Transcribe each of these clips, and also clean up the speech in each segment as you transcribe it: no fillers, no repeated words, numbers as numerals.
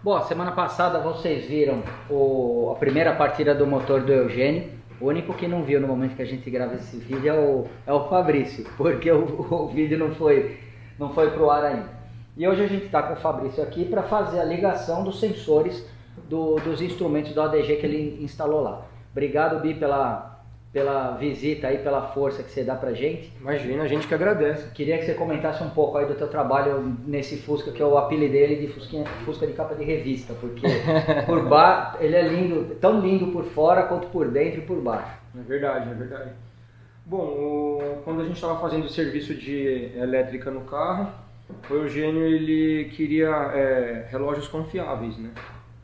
Bom, semana passada vocês viram a primeira partida do motor do Eugênio. O único que não viu no momento que a gente grava esse vídeo é o Fabrício, porque o vídeo não foi pro ar ainda. E hoje a gente está com o Fabrício aqui para fazer a ligação dos sensores dos instrumentos do ADG que ele instalou lá. Obrigado, Bi, pela visita aí, pela força que você dá pra gente. Imagina, a gente que agradece. Queria que você comentasse um pouco aí do teu trabalho nesse Fusca, que eu apelidei ele de Fusca de capa de revista, porque por baixo ele é lindo, tão lindo por fora quanto por dentro e por baixo. É verdade, é verdade. Bom, quando a gente estava fazendo o serviço de elétrica no carro, o Eugênio ele queria relógios confiáveis, né?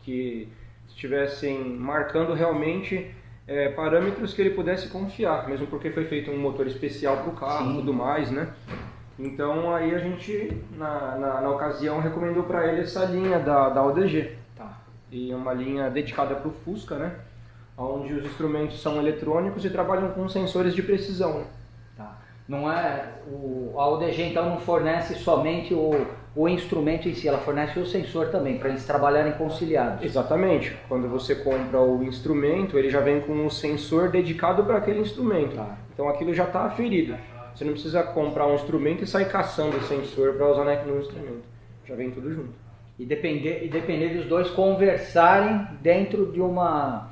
Que estivessem marcando realmente parâmetros que ele pudesse confiar, mesmo porque foi feito um motor especial para o carro e tudo mais, né? Então aí a gente, na ocasião, recomendou para ele essa linha da ODG. Tá. E uma linha dedicada para o Fusca, né? Onde os instrumentos são eletrônicos e trabalham com sensores de precisão. Né? Tá. Não é, a ODG então não fornece somente o instrumento em si, ela fornece o sensor também, para eles trabalharem conciliados. Exatamente. Quando você compra o instrumento, ele já vem com um sensor dedicado para aquele instrumento. Tá. Então aquilo já está aferido. Você não precisa comprar um instrumento e sair caçando o sensor para usar no instrumento. Já vem tudo junto. E depender dos dois conversarem dentro de uma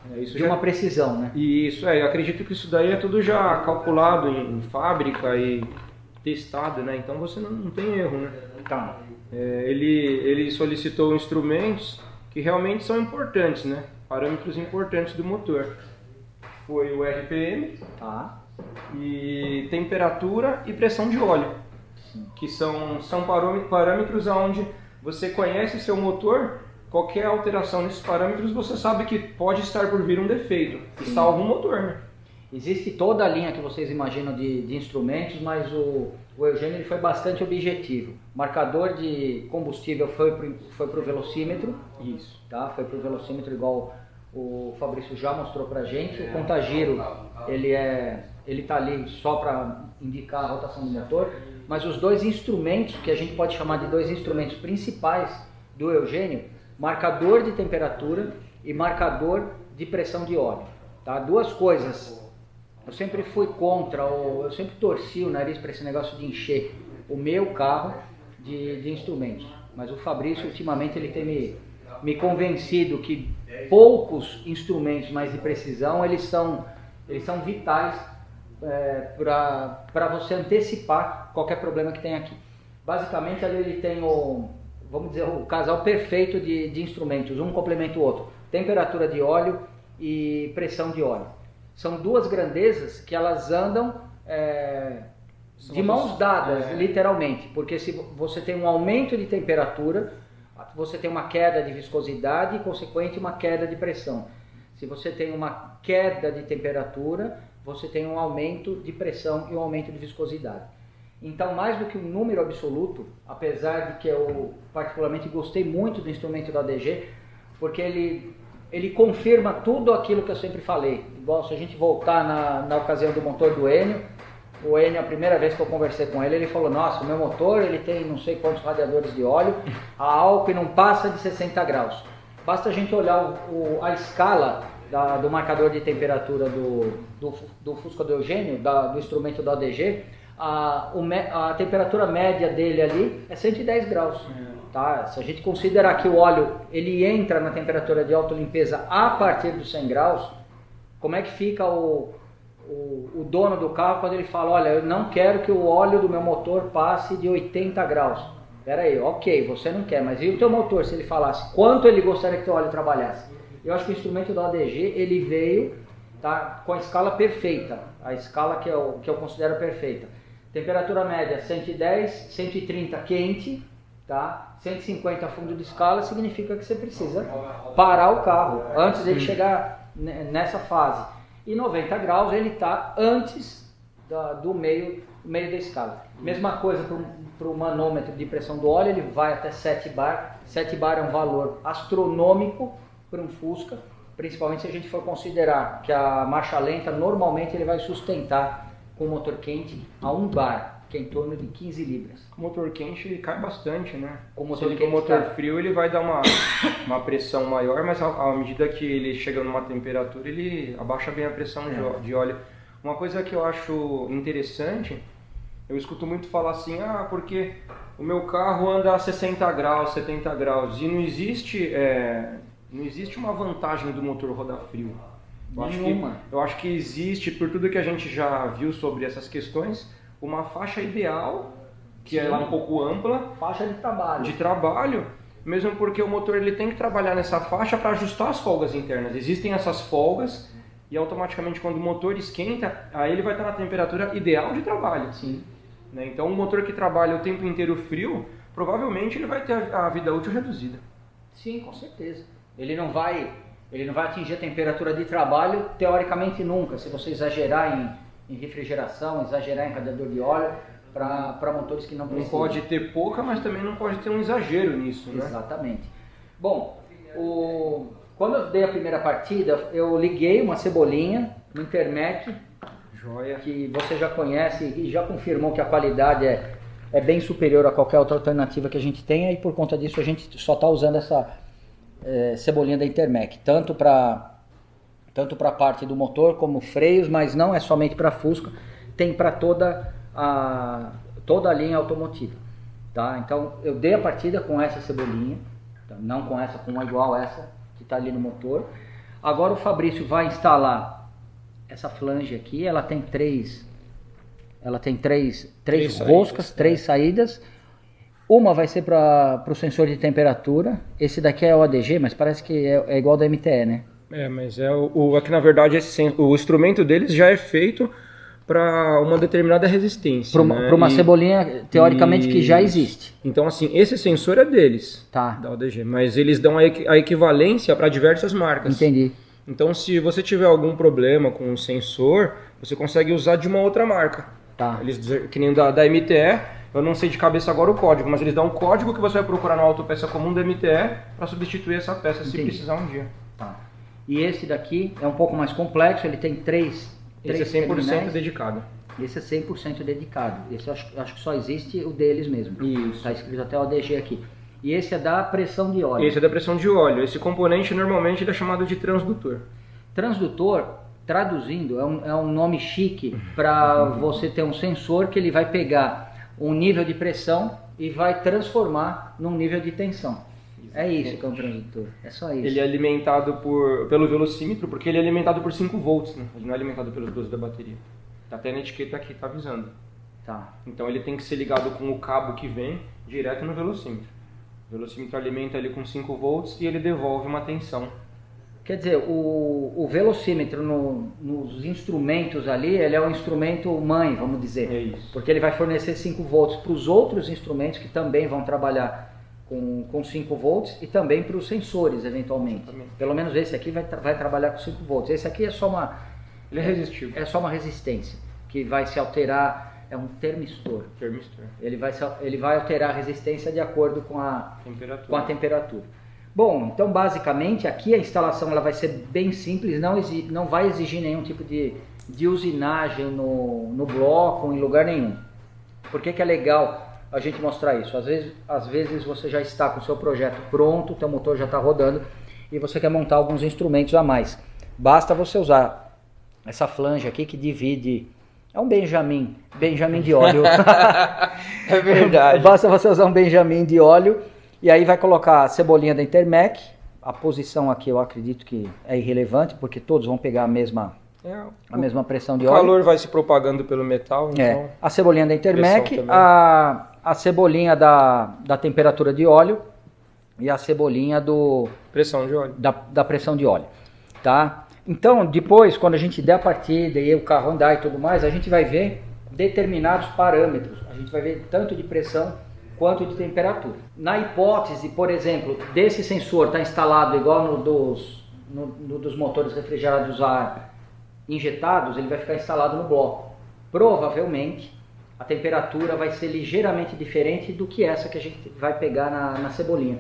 precisão, né? Isso, eu acredito que isso daí é tudo já calculado em fábrica e testado, né? Então você não tem erro, né? Tá. Ele solicitou instrumentos que realmente são importantes, né? Parâmetros importantes do motor. Foi o RPM, Tá. e temperatura e pressão de óleo, que são parâmetros onde você conhece seu motor, qualquer alteração nesses parâmetros você sabe que pode estar por vir um defeito e salva o motor, né? Existe toda a linha que vocês imaginam de instrumentos, mas o Eugênio ele foi bastante objetivo. O marcador de combustível foi para o velocímetro. Isso. Tá? Foi para o velocímetro igual o Fabrício já mostrou para a gente. O contagiro ele tá ali só para indicar a rotação do motor. Mas os dois instrumentos, que a gente pode chamar de dois instrumentos principais do Eugênio, marcador de temperatura e marcador de pressão de óleo. Tá? Duas coisas. Eu sempre fui contra, eu sempre torci o nariz para esse negócio de encher o meu carro de instrumentos. Mas o Fabrício, ultimamente, ele tem me convencido que poucos instrumentos mais de precisão, eles são vitais para você antecipar qualquer problema que tem aqui. Basicamente, ali ele tem vamos dizer, o casal perfeito de instrumentos, um complementa o outro. Temperatura de óleo e pressão de óleo. São duas grandezas que elas andam de mãos dadas, literalmente, porque se você tem um aumento de temperatura, você tem uma queda de viscosidade e, consequente, uma queda de pressão. Se você tem uma queda de temperatura, você tem um aumento de pressão e um aumento de viscosidade. Então, mais do que um número absoluto, apesar de que eu particularmente gostei muito do instrumento da ADG, porque ele confirma tudo aquilo que eu sempre falei. Igual se a gente voltar na ocasião do motor do Enio, o Enio, a primeira vez que eu conversei com ele, ele falou: nossa, o meu motor ele tem não sei quantos radiadores de óleo, a álcool não passa de 60 graus. Basta a gente olhar a escala do marcador de temperatura do Fusca do Eugênio, do instrumento da ADG, a temperatura média dele ali é 110 graus. Tá? Se a gente considerar que o óleo ele entra na temperatura de autolimpeza a partir dos 100 graus, como é que fica o dono do carro quando ele fala: olha, eu não quero que o óleo do meu motor passe de 80 graus. Espera aí, ok, você não quer, mas e o teu motor, se ele falasse quanto ele gostaria que o teu óleo trabalhasse? Eu acho que o instrumento da ADG ele veio, tá, com a escala perfeita, a escala que eu considero perfeita. Temperatura média 110, 130 quente, tá? 150 fundo de escala significa que você precisa parar o carro antes dele chegar nessa fase. E 90 graus ele está antes do meio da escala. Mesma coisa para o manômetro de pressão do óleo, ele vai até 7 bar. 7 bar é um valor astronômico para um Fusca, principalmente se a gente for considerar que a marcha lenta normalmente ele vai sustentar com o motor quente a 1 bar. que é em torno de 15 libras. O motor quente ele cai bastante, né? O Se ele for motor frio, ele vai dar uma pressão maior, mas à medida que ele chega numa temperatura, ele abaixa bem a pressão de óleo. Uma coisa que eu acho interessante, eu escuto muito falar assim, porque o meu carro anda a 60 graus, 70 graus, e não existe uma vantagem do motor rodar frio. Eu acho que existe, por tudo que a gente já viu sobre essas questões, uma faixa ideal, que é lá um pouco ampla, faixa de trabalho, mesmo porque o motor ele tem que trabalhar nessa faixa para ajustar as folgas internas. Existem essas folgas e automaticamente quando o motor esquenta, aí ele vai estar na temperatura ideal de trabalho. Sim. Né? Então um motor que trabalha o tempo inteiro frio, provavelmente ele vai ter a vida útil reduzida. Sim, com certeza. Ele não vai atingir a temperatura de trabalho, teoricamente nunca, se você exagerar em refrigeração, exagerar em radiador de óleo, para motores que não precisam. Não pode ter pouca, mas também não pode ter um exagero nisso, né? Exatamente. Bom, quando eu dei a primeira partida, eu liguei uma cebolinha no Intermec, joia, que você já conhece e já confirmou que a qualidade é bem superior a qualquer outra alternativa que a gente tenha, e por conta disso a gente só está usando essa cebolinha da Intermec, tanto para a parte do motor como freios, mas não é somente para Fusca, tem para toda a linha automotiva, tá? Então eu dei a partida com essa cebolinha, tá? Não com essa, com uma igual essa que está ali no motor. Agora o Fabrício vai instalar essa flange aqui, ela tem três roscas, três saídas. Uma vai ser para o sensor de temperatura, esse daqui é o ADG, mas parece que é igual da MTE, né? Mas aqui na verdade o instrumento deles já é feito para uma determinada resistência. Para uma cebolinha, teoricamente, que já existe. Então, assim, esse sensor é deles, tá, da ODG, mas eles dão a equivalência para diversas marcas. Entendi. Então, se você tiver algum problema com o sensor, você consegue usar de uma outra marca. Tá. Eles, que nem da MTE, eu não sei de cabeça agora o código, mas eles dão um código que você vai procurar na autopeça comum da MTE para substituir essa peça. Entendi. Se precisar um dia. Tá. E esse daqui é um pouco mais complexo, ele tem três esse é 100% terminais. Dedicado. Esse é 100% dedicado. Esse eu acho que só existe o deles mesmo. Isso. Está escrito até o ADG aqui. E esse é da pressão de óleo. Esse é da pressão de óleo. Esse componente normalmente ele é chamado de transdutor. Transdutor, traduzindo, é um nome chique para você ter um sensor que ele vai pegar um nível de pressão e vai transformar num nível de tensão. É isso que é um transdutor, é só isso. Ele é alimentado pelo velocímetro, porque ele é alimentado por 5 volts, né? Ele não é alimentado pelos 12 da bateria. Tá até na etiqueta aqui, tá avisando. Tá. Então ele tem que ser ligado com o cabo que vem direto no velocímetro. O velocímetro alimenta ele com 5 volts e ele devolve uma tensão. Quer dizer, o velocímetro nos instrumentos ali, ele é um instrumento mãe, vamos dizer. É isso. Porque ele vai fornecer 5 volts para os outros instrumentos que também vão trabalhar com 5 volts e também para os sensores, eventualmente. Exatamente. Pelo menos esse aqui vai trabalhar com 5 volts. Esse aqui é só uma... Ele é resistível. É só uma resistência, que vai se alterar, é um termistor. Ele vai alterar a resistência de acordo com a temperatura. Bom, então basicamente aqui a instalação ela vai ser bem simples, não vai exigir nenhum tipo de usinagem no bloco, em lugar nenhum. Por que é legal a gente mostrar isso? Às vezes você já está com o seu projeto pronto, o teu motor já está rodando e você quer montar alguns instrumentos a mais. Basta você usar essa flange aqui que divide, é um Benjamin de óleo. É verdade. Basta você usar um Benjamin de óleo e aí vai colocar a cebolinha da Intermec. A posição aqui eu acredito que é irrelevante porque todos vão pegar a mesma pressão de óleo. O calor vai se propagando pelo metal. Então a cebolinha da Intermec, a cebolinha da temperatura de óleo e a cebolinha pressão de óleo. Da pressão de óleo, tá? Então, depois, quando a gente der a partida e o carro andar e tudo mais, a gente vai ver determinados parâmetros. A gente vai ver tanto de pressão quanto de temperatura. Na hipótese, por exemplo, desse sensor estar instalado igual no dos motores refrigerados a ar injetados, ele vai ficar instalado no bloco. Provavelmente, a temperatura vai ser ligeiramente diferente do que essa que a gente vai pegar na cebolinha.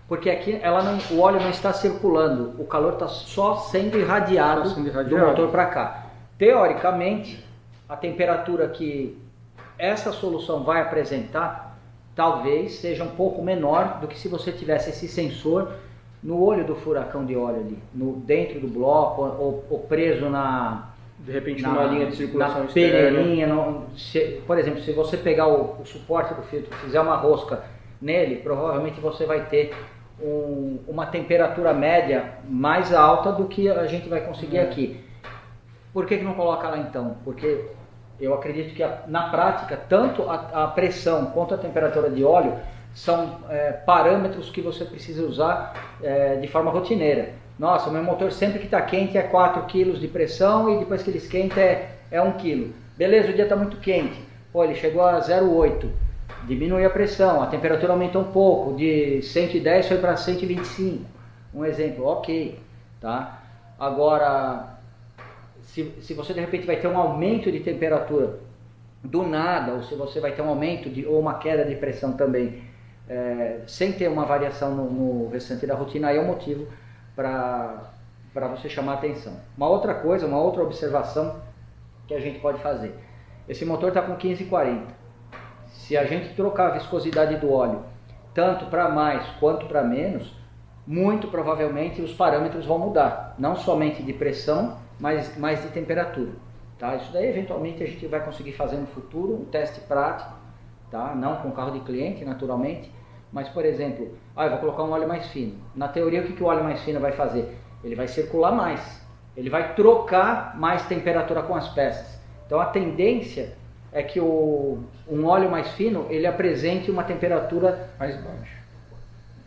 Porque aqui o óleo não está circulando, o calor está só sendo irradiado do motor para cá. Teoricamente, a temperatura que essa solução vai apresentar talvez seja um pouco menor do que se você tivesse esse sensor no olho do furacão de óleo ali, dentro do bloco ou preso de repente numa linha de circulação na peneirinha. Por exemplo, se você pegar o suporte do filtro, fizer uma rosca nele, provavelmente você vai ter uma temperatura média mais alta do que a gente vai conseguir aqui. Por que não coloca lá então? Porque eu acredito que na prática, tanto a pressão quanto a temperatura de óleo são parâmetros que você precisa usar de forma rotineira. Nossa, o meu motor sempre que está quente é 4 kg de pressão e depois que ele esquenta é 1 kg. Beleza, o dia está muito quente. Pô, ele chegou a 0,8. Diminui a pressão, a temperatura aumentou um pouco, de 110 foi para 125. Um exemplo, ok. Tá? Agora, se você de repente vai ter um aumento de temperatura do nada, ou se você vai ter um aumento ou uma queda de pressão também, sem ter uma variação no restante da rotina, aí é um motivo para você chamar a atenção. Uma outra coisa, uma outra observação que a gente pode fazer. Esse motor está com 1540. Se a gente trocar a viscosidade do óleo tanto para mais quanto para menos, muito provavelmente os parâmetros vão mudar. Não somente de pressão, mas de temperatura. Tá? Isso daí eventualmente a gente vai conseguir fazer no futuro, um teste prático, tá? Não com carro de cliente naturalmente, mas por exemplo, eu vou colocar um óleo mais fino. Na teoria o que o óleo mais fino vai fazer? Ele vai circular mais, ele vai trocar mais temperatura com as peças. Então a tendência é que um óleo mais fino ele apresente uma temperatura mais baixa.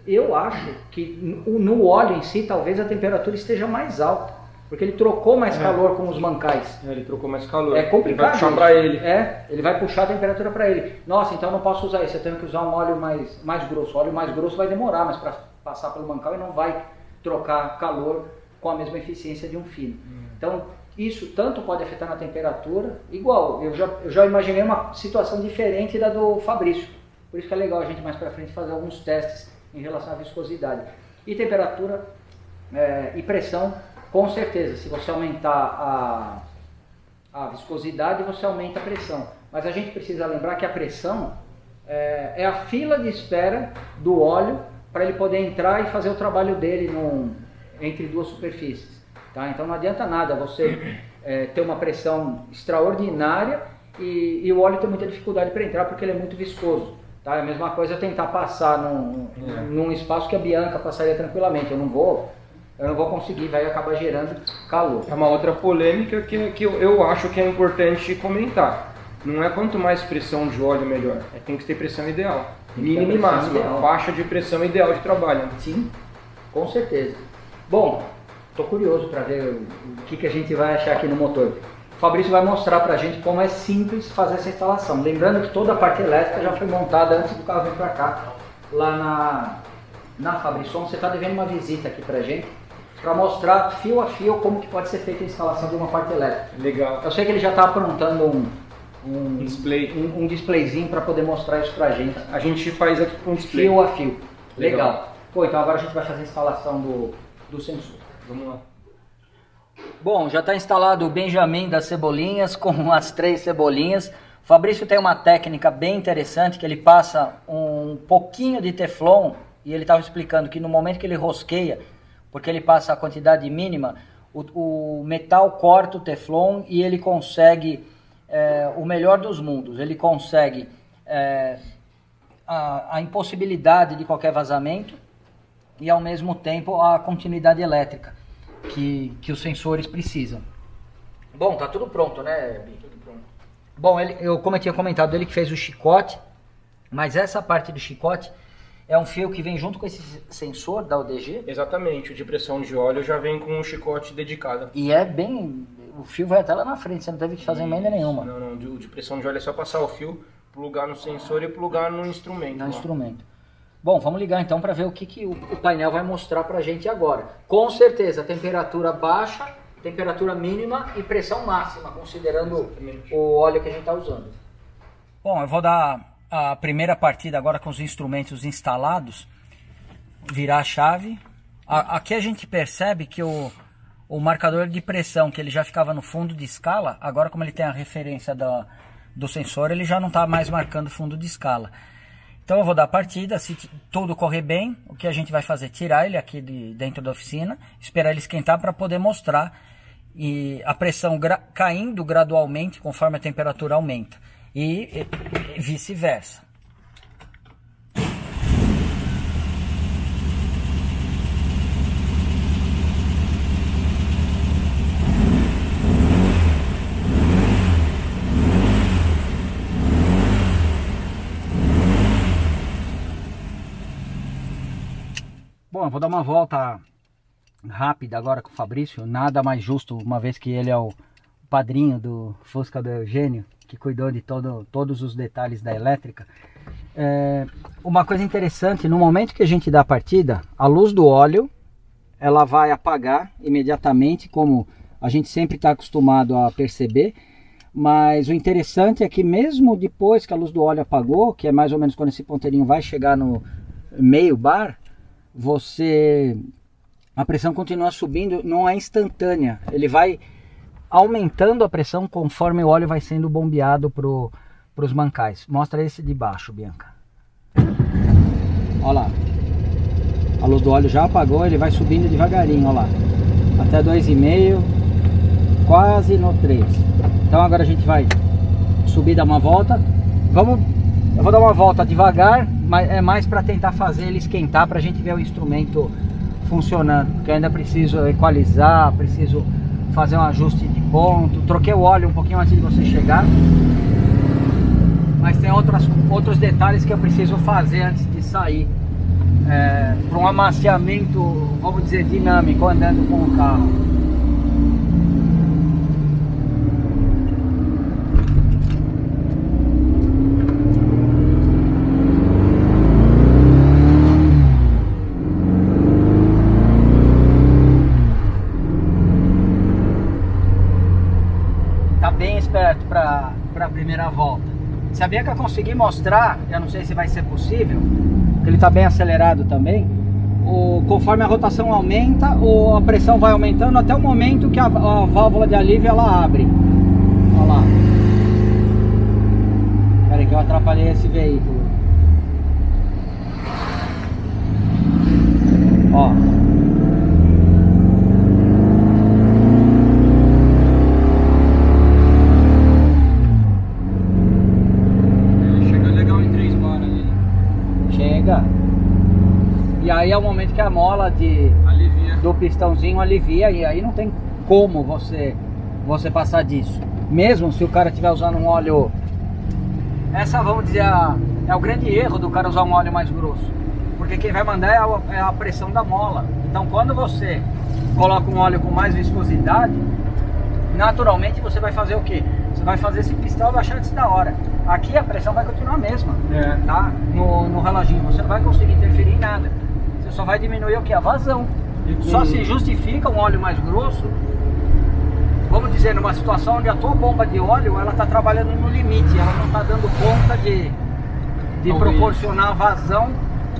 Eu acho que no óleo em si talvez a temperatura esteja mais alta, porque ele trocou mais calor com os mancais. Ele trocou mais calor. É complicado. Ele vai puxar para ele. Ele vai puxar a temperatura para ele. Nossa, então eu não posso usar isso, eu tenho que usar um óleo mais grosso. O óleo mais grosso vai demorar, mas para passar pelo mancal e não vai trocar calor com a mesma eficiência de um fino. Então isso tanto pode afetar na temperatura, igual, eu já imaginei uma situação diferente da do Fabrício. Por isso que é legal a gente mais para frente fazer alguns testes em relação à viscosidade. E temperatura e pressão, com certeza, se você aumentar a viscosidade, você aumenta a pressão. Mas a gente precisa lembrar que a pressão é a fila de espera do óleo para ele poder entrar e fazer o trabalho dele entre duas superfícies. Tá? Então não adianta nada você ter uma pressão extraordinária e o óleo ter muita dificuldade para entrar porque ele é muito viscoso. Tá? É a mesma coisa tentar passar num espaço que a Bianca passaria tranquilamente. Eu não vou conseguir, vai acabar gerando calor. É uma outra polêmica que eu acho que é importante comentar. Não é quanto mais pressão de óleo melhor, tem que ter pressão ideal. Mínima e máxima, faixa de pressão ideal de trabalho. Sim, com certeza. Bom, estou curioso para ver o que a gente vai achar aqui no motor. O Fabrício vai mostrar para a gente como é simples fazer essa instalação. Lembrando que toda a parte elétrica já foi montada antes do carro vir para cá, lá na Fabrício. Você está devendo uma visita aqui para a gente, para mostrar fio a fio como que pode ser feita a instalação de uma parte elétrica. Legal. Eu sei que ele já está aprontando um displayzinho para poder mostrar isso para a gente. A gente faz aqui com display. Fio a fio. Legal. Pô, então agora a gente vai fazer a instalação do sensor. Vamos lá. Bom, já está instalado o Benjamin das cebolinhas com as 3 cebolinhas. O Fabrício tem uma técnica bem interessante que ele passa um pouquinho de Teflon e ele estava explicando que no momento que ele rosqueia, porque ele passa a quantidade mínima, o metal corta o Teflon e ele consegue o melhor dos mundos. Ele consegue a impossibilidade de qualquer vazamento e ao mesmo tempo a continuidade elétrica que os sensores precisam. Bom, tá tudo pronto, né, Bi? Tudo pronto. Bom, como eu tinha comentado, ele que fez o chicote, mas essa parte do chicote é um fio que vem junto com esse sensor da ODG? Exatamente, o de pressão de óleo já vem com um chicote dedicado. E o fio vai até lá na frente, você não teve que fazer emenda nenhuma. Não, o de pressão de óleo é só passar o fio, plugar no sensor e plugar no instrumento. No instrumento. Bom, vamos ligar então para ver o que o painel vai mostrar para a gente agora. Com certeza, temperatura baixa, temperatura mínima e pressão máxima, considerando exatamente o óleo que a gente está usando. Bom, eu vou dar a primeira partida agora com os instrumentos instalados, virar a chave. Aqui a gente percebe que o marcador de pressão, que ele já ficava no fundo de escala, agora como ele tem a referência do sensor, ele já não está mais marcando fundo de escala. Então eu vou dar partida, se tudo correr bem, o que a gente vai fazer? Tirar ele aqui de dentro da oficina, esperar ele esquentar para poder mostrar e a pressão caindo gradualmente conforme a temperatura aumenta e vice-versa. Bom, eu vou dar uma volta rápida agora com o Fabrício, nada mais justo, uma vez que ele é o padrinho do Fusca do Eugênio, que cuidou de todos os detalhes da elétrica. Uma coisa interessante, no momento que a gente dá a partida, a luz do óleo, ela vai apagar imediatamente, como a gente sempre está acostumado a perceber, mas o interessante é que mesmo depois que a luz do óleo apagou, que é mais ou menos quando esse ponteirinho vai chegar no meio bar, a pressão continua subindo, não é instantânea, ele vai aumentando a pressão conforme o óleo vai sendo bombeado para os mancais. Mostra esse de baixo, Bianca. Olha lá, a luz do óleo já apagou, ele vai subindo devagarinho, olha lá, até 2,5, quase no 3. Então agora a gente vai subir, dar uma volta. Eu vou dar uma volta devagar, mas é mais para tentar fazer ele esquentar, para a gente ver o instrumento funcionando, porque eu ainda preciso equalizar, preciso fazer um ajuste de ponto. Troquei o óleo um pouquinho antes de você chegar, mas tem outros detalhes que eu preciso fazer antes de sair para um amaciamento, vamos dizer, dinâmico, andando com o carro. Bem esperto para a primeira volta. Sabia que eu consegui mostrar, eu não sei se vai ser possível, porque ele está bem acelerado também, conforme a rotação aumenta, a pressão vai aumentando até o momento que a válvula de alívio ela abre. Olha lá. Espera aí que eu atrapalhei esse veículo. Ó. E aí é o momento que a mola do pistãozinho alivia, e aí não tem como você passar disso. Mesmo se o cara estiver usando um óleo... vamos dizer, é o grande erro do cara usar um óleo mais grosso. Porque quem vai mandar é a pressão da mola. Então quando você coloca um óleo com mais viscosidade, naturalmente você vai fazer o quê? Você vai fazer esse pistão baixar antes da hora. Aqui a pressão vai continuar a mesma, tá? No reloginho, você não vai conseguir interferir em nada. Você só vai diminuir o que? A vazão. Só se justifica um óleo mais grosso, vamos dizer, numa situação onde a tua bomba de óleo ela está trabalhando no limite, ela não está dando conta de proporcionar a vazão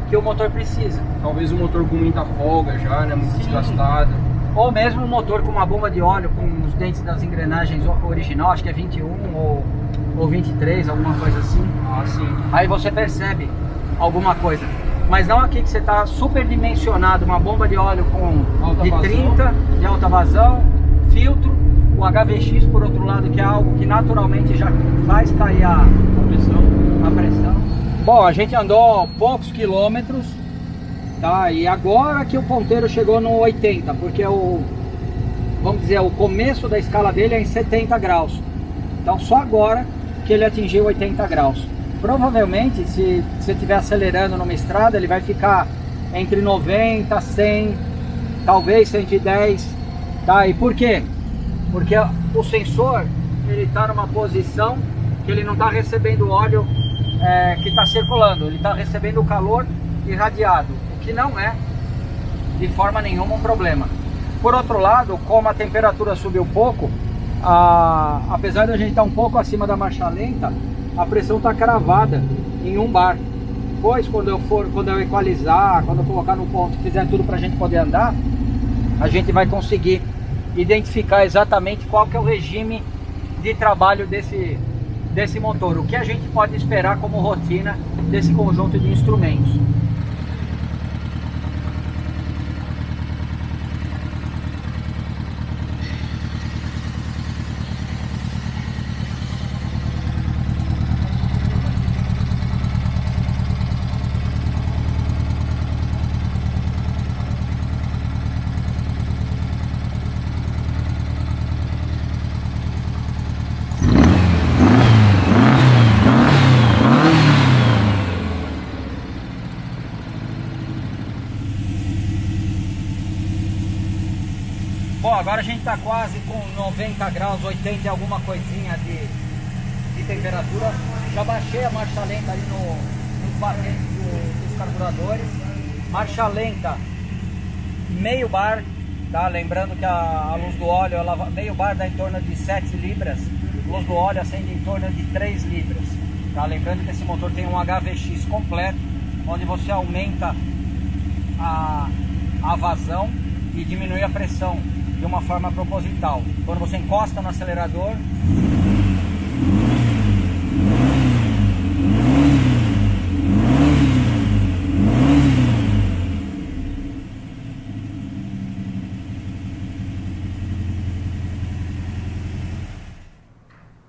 que o motor precisa. Talvez o motor com muita folga já, né? Muito desgastado. Ou mesmo um motor com uma bomba de óleo com os dentes das engrenagens original, acho que é 21 ou 23, alguma coisa assim. Aí você percebe alguma coisa. Mas não aqui que você está super dimensionado, uma bomba de óleo de 30 de alta vazão, filtro, o HVX por outro lado, que é algo que naturalmente já faz cair a pressão. Bom, a gente andou poucos quilômetros, tá? E agora que o ponteiro chegou no 80, porque vamos dizer, o começo da escala dele é em 70 graus. Então só agora que ele atingiu 80 graus. Provavelmente, se você estiver acelerando numa estrada, ele vai ficar entre 90, 100, talvez 110, tá? E por quê? Porque o sensor, ele está numa posição que ele não está recebendo óleo que está circulando, ele está recebendo o calor irradiado, o que não é de forma nenhuma um problema. Por outro lado, como a temperatura subiu pouco, apesar de a gente estar um pouco acima da marcha lenta, a pressão está cravada em 1 bar. Depois, quando eu equalizar, quando eu colocar no ponto, fizer tudo para a gente poder andar, a gente vai conseguir identificar exatamente qual que é o regime de trabalho desse motor. O que a gente pode esperar como rotina desse conjunto de instrumentos. Bom, agora a gente está quase com 90 graus, 80 e alguma coisinha de temperatura. Já baixei a marcha lenta ali nos batentes dos carburadores. Marcha lenta, meio bar, tá? Lembrando que a luz do óleo, meio bar dá em torno de 7 libras. Luz do óleo acende em torno de 3 libras. Tá? Lembrando que esse motor tem um HVX completo, onde você aumenta a vazão e diminui a pressão de uma forma proposital. Quando você encosta no acelerador,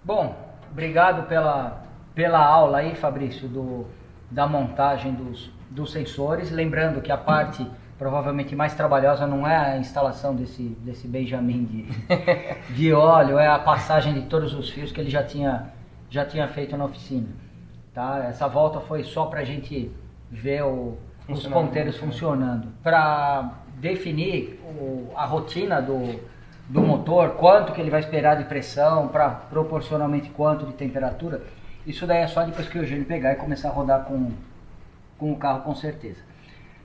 bom, obrigado pela aula aí, Fabrício, da montagem dos sensores. Lembrando que a parte provavelmente mais trabalhosa não é a instalação desse Benjamin de óleo, é a passagem de todos os fios que ele já tinha feito na oficina. Tá? Essa volta foi só para a gente ver os ponteiros funcionando. Para definir a rotina do motor, quanto que ele vai esperar de pressão, para proporcionalmente quanto de temperatura, isso daí é só depois que o Eugênio pegar e começar a rodar com o carro, com certeza.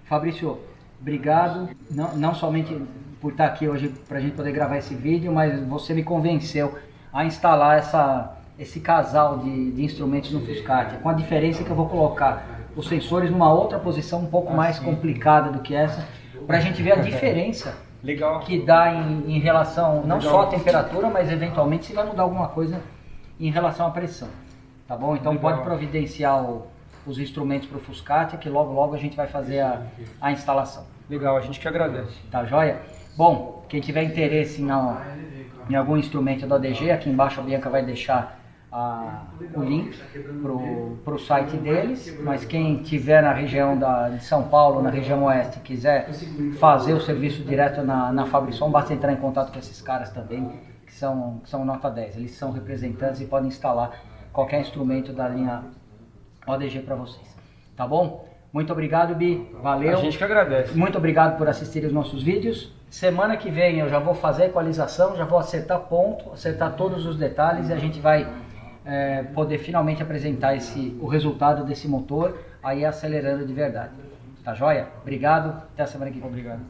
Fabrício, obrigado, não somente por estar aqui hoje para a gente poder gravar esse vídeo, mas você me convenceu a instalar esse casal de instrumentos no Fuscati, com a diferença que eu vou colocar os sensores numa outra posição um pouco mais complicada do que essa, para a gente ver a diferença que dá em relação, não só à temperatura, mas eventualmente se vai mudar alguma coisa em relação à pressão, tá bom? Então pode providenciar os instrumentos para o Fuscati, que logo a gente vai fazer a instalação. Legal, a gente que agradece. Tá joia? Bom, quem tiver interesse em algum instrumento da ADG, aqui embaixo a Bianca vai deixar o link para o site deles, mas quem tiver na região de São Paulo, na região oeste, quiser fazer o serviço direto na Fabrisson, basta entrar em contato com esses caras também, que são nota 10. Eles são representantes e podem instalar qualquer instrumento da linha ODG para vocês, tá bom? Muito obrigado, Bi, valeu. A gente que agradece. Muito obrigado por assistir os nossos vídeos. Semana que vem eu já vou fazer a equalização, já vou acertar ponto, acertar todos os detalhes e a gente vai poder finalmente apresentar o resultado desse motor aí acelerando de verdade. Tá joia? Obrigado, até a semana que vem. Obrigado.